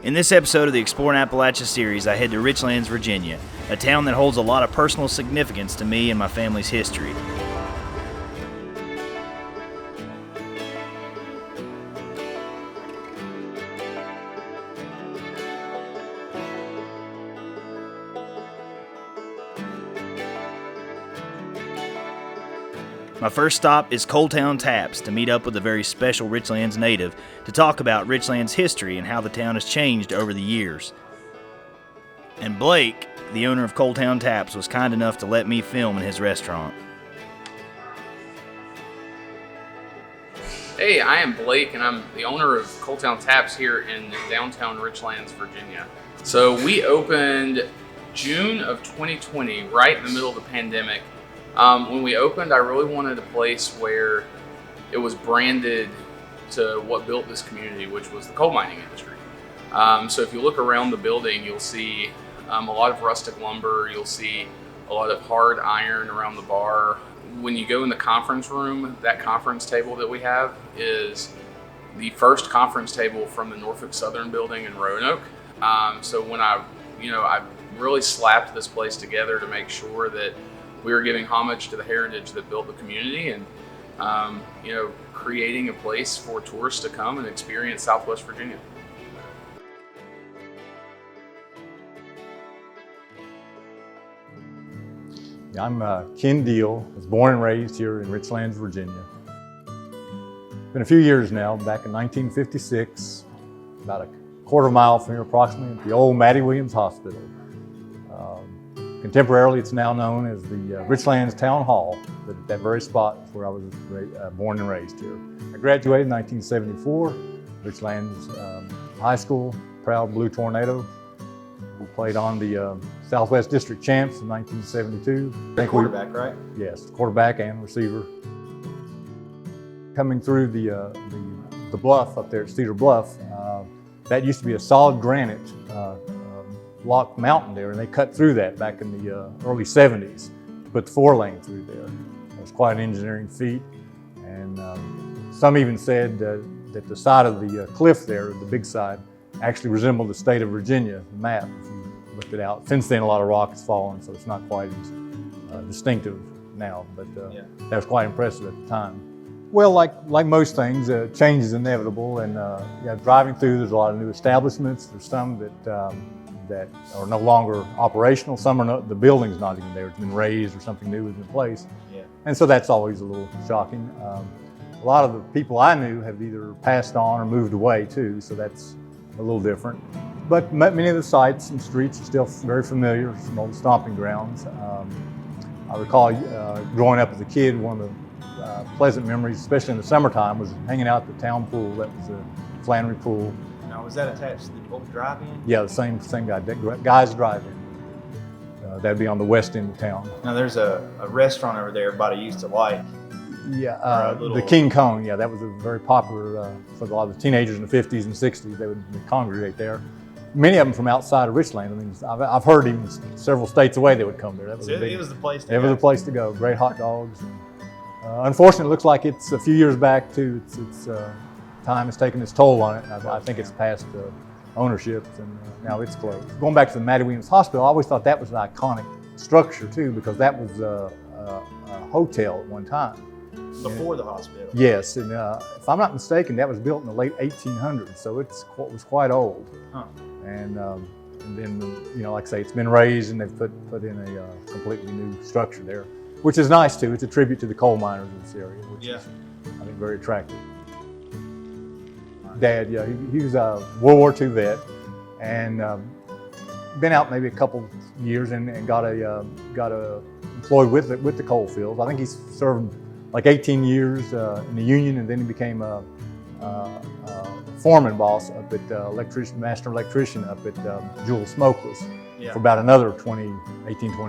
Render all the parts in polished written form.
In this episode of the Exploring Appalachia series, I head to Richlands, Virginia, a town that holds a lot of personal significance to me and my family's history. My first stop is Coal Town Taps to meet up with a very special Richlands native to talk about Richlands' history and how the town has changed over the years. And Blake, the owner of Coal Town Taps, was kind enough to let me film in his restaurant. Hey, I am Blake, and I'm the owner of Coal Town Taps here in downtown Richlands, Virginia. So we opened June of 2020, right in the middle of the pandemic. When we opened, I really wanted a place where it was branded to what built this community, which was the coal mining industry. So if you look around the building, you'll see a lot of rustic lumber. You'll see a lot of hard iron around the bar. When you go in the conference room, that conference table that we have is the first conference table from the Norfolk Southern building in Roanoke. So when I really slapped this place together to make sure that we were giving homage to the heritage that built the community and, creating a place for tourists to come and experience Southwest Virginia. I'm Ken Deal. I was born and raised here in Richlands, Virginia. Been a few years now, back in 1956, about a quarter mile from here approximately, at the old Maddie Williams Hospital. Contemporarily, it's now known as the Richlands Town Hall, but at that very spot is where I was born and raised here. I graduated in 1974, Richlands High School, proud Blue Tornado. We played on the Southwest District Champs in 1972. Quarterback, right? Yes, quarterback and receiver. Coming through the bluff up there at Cedar Bluff, that used to be a solid granite block mountain there, and they cut through that back in the early 70s to put the 4-lane through there. It was quite an engineering feat, and some even said that the side of the cliff there, the big side, actually resembled the state of Virginia, the map, if you looked it out. Since then, a lot of rock has fallen, so it's not quite as distinctive now, but that was quite impressive at the time. Well, like most things, change is inevitable, and driving through, there's a lot of new establishments. There's some that are no longer operational. Some are not, the building's not even there. It's been raised or something new is in place. Yeah. And so that's always a little shocking. A lot of the people I knew have either passed on or moved away too, so that's a little different. But many of the sites and streets are still very familiar, some old stomping grounds. I recall growing up as a kid, one of the pleasant memories, especially in the summertime, was hanging out at the town pool. That was the Flannery Pool. Now, was that attached to the old drive-in? Yeah, the same guy, Guy's Drive-In. That'd be on the west end of town. Now, there's a restaurant over there everybody used to like. Yeah, the King Kong. Yeah, that was a very popular for a lot of the teenagers in the 50s and 60s. They would congregate there. Many of them from outside of Richland. I mean, I've heard even several states away they would come there. That was it was the place to go. It was the place to go. Great hot dogs. Unfortunately, it looks like it's a few years back too. It's time has taken its toll on it. I think it's past ownership, and now it's closed. Going back to the Maddie Williams Hospital, I always thought that was an iconic structure too, because that was a hotel at one time. Before the hospital? Yes, and if I'm not mistaken, that was built in the late 1800s, so it was quite old. Huh. And then, like I say, it's been raised, and they've put in a completely new structure there, which is nice too. It's a tribute to the coal miners in this area, which is, I think, very attractive. Dad, he was a World War II vet, and been out maybe a couple years and got employed with the coal fields. I think he's served like 18 years in the Union, and then he became a foreman boss up at master electrician up at Jewel Smokeless for about another 20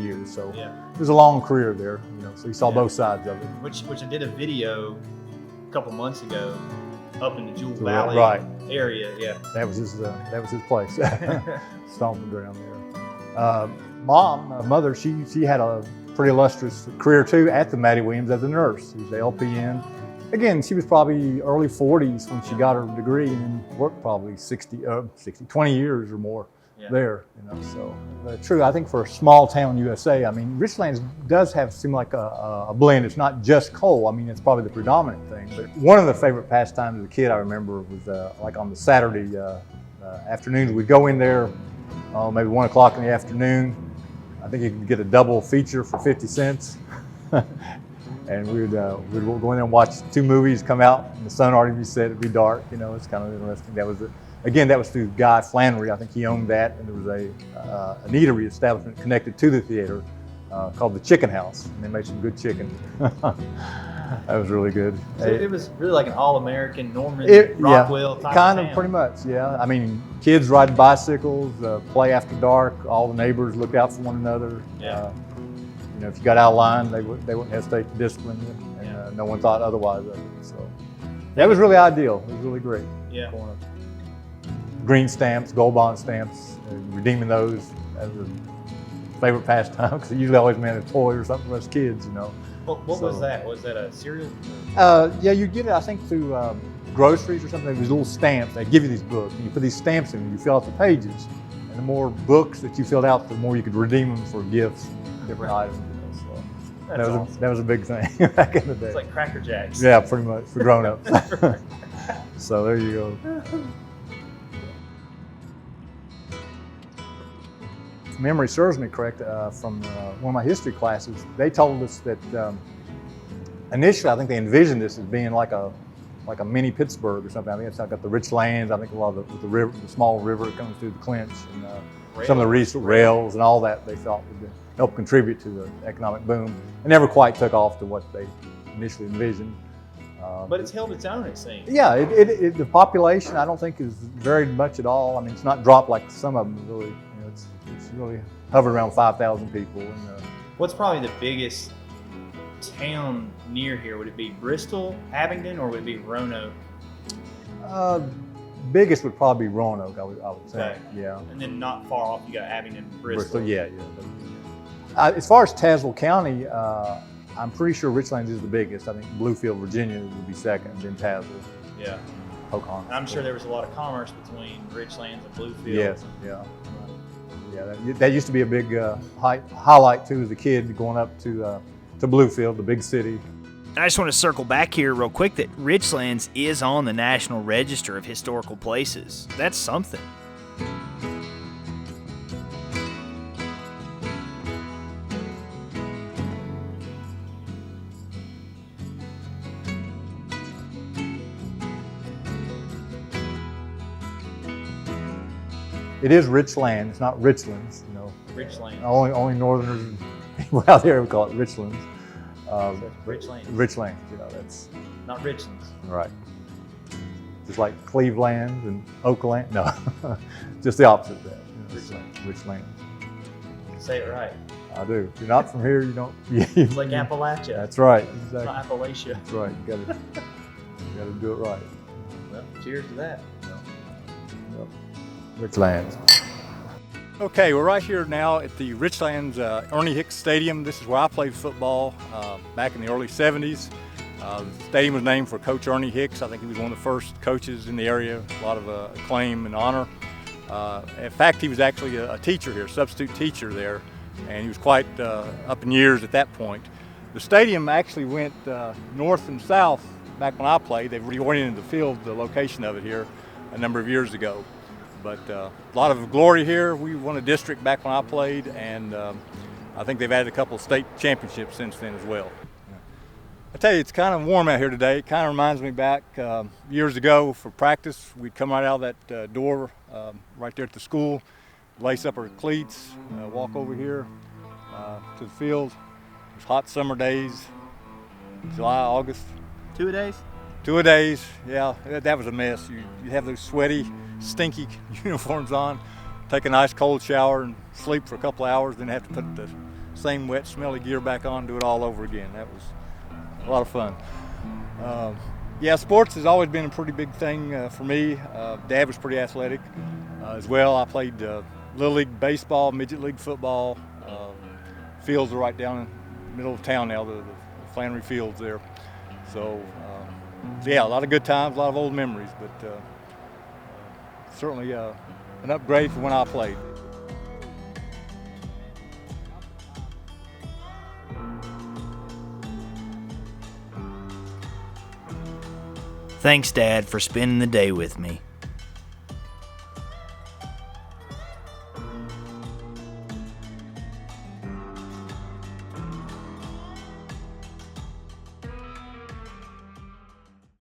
years. So it was a long career there, so he saw both sides of it. Which I did a video a couple months ago up in the Jewel Valley area. Yeah, that was his place, stomping ground there. Mother, she had a pretty illustrious career too at the Maddie Williams as a nurse. She was the LPN, Again, she was probably early 40s when she got her degree and worked probably 20 years or more there. So true. I think for a small town USA, I mean, Richlands does seem like a blend. It's not just coal. I mean, it's probably the predominant thing. But one of the favorite pastimes as a kid I remember was like on the Saturday afternoons, we'd go in there maybe 1 o'clock in the afternoon. I think you could get a double feature for 50 cents. And we'd go in there and watch 2 movies come out, and the sun already be set, it'd be dark. It's kind of interesting. That was through Guy Flannery. I think he owned that, and there was an eatery establishment connected to the theater called the Chicken House, and they made some good chicken. That was really good. So it was really like an all-American Norman Rockwell type kind of of pretty much, yeah. I mean, kids riding bicycles, play after dark. All the neighbors looked out for one another. Yeah. If you got out of line, they wouldn't hesitate to discipline you, and no one thought otherwise of it. So that was really ideal. It was really great. Yeah. Green stamps, gold bond stamps, redeeming those as a favorite pastime because it usually always meant a toy or something for us kids. What was that? Was that a cereal? Yeah, you get it, I think, through groceries or something. There was little stamps. They give you these books, and you put these stamps in, and you fill out the pages. And the more books that you filled out, the more you could redeem them for gifts, different items. So that was a big thing back in the day. It's like Cracker Jacks. Yeah, pretty much for grown-ups. So there you go. If memory serves me correct, from one of my history classes, they told us that initially I think they envisioned this as being like a mini Pittsburgh or something. I think it's got the rich lands. I think a lot of the river, the small river that comes through the Clinch, and some of the rails and all that they thought would help contribute to the economic boom. It never quite took off to what they initially envisioned. But it's held its own, it seems. Yeah, the population I don't think is varied much at all. I mean, it's not dropped like some of them really. It's really hovered around 5,000 people. And, what's probably the biggest town near here? Would it be Bristol, Abingdon, or would it be Roanoke? Biggest would probably be Roanoke, I would say. Okay. Yeah. And then not far off, you got Abingdon, Bristol. Yeah. As far as Tazewell County, I'm pretty sure Richlands is the biggest. I think Bluefield, Virginia would be second, and then Tazewell. Yeah. Pocahontas. I'm sure there was a lot of commerce between Richlands and Bluefield. Yes, yeah. That used to be a big highlight too as a kid going up to Bluefield, the big city. I just want to circle back here real quick that Richlands is on the National Register of Historical Places. That's something. It is rich land. It's not Richlands, Richlands. Only northerners people out there would call it Richlands. Richlands. Richlands, that's not Richlands. Right. Just like Cleveland and Oakland. No, just the opposite of that. Richlands. Say it right. I do. If you're not from here, you don't. It's like Appalachia. That's right. Exactly. It's not Appalachia. That's right. You gotta do it right. Well, cheers to that. Yep. Richlands. Okay, we're right here now at the Richlands Ernie Hicks Stadium. This is where I played football back in the early 70s. The stadium was named for Coach Ernie Hicks. I think he was one of the first coaches in the area, a lot of acclaim and honor. In fact, he was actually a teacher here, substitute teacher there, and he was quite up in years at that point. The stadium actually went north and south back when I played. They reoriented the field, the location of it here, a number of years ago. But a lot of glory here. We won a district back when I played, and I think they've added a couple of state championships since then as well. I tell you, it's kind of warm out here today. It kind of reminds me back years ago for practice. We'd come right out of that door right there at the school, lace up our cleats, walk over here to the field. It was hot summer days, July, August. 2 days? 2 days, yeah, that was a mess. You have those sweaty, stinky uniforms on, take a nice cold shower and sleep for a couple hours, then have to put the same wet, smelly gear back on and do it all over again. That was a lot of fun. Yeah, sports has always been a pretty big thing for me. Dad was pretty athletic as well. I played Little League baseball, Midget League football. Fields are right down in the middle of town now, the Flannery Fields there. So Yeah, a lot of good times, a lot of old memories, but certainly an upgrade from when I played. Thanks, Dad, for spending the day with me.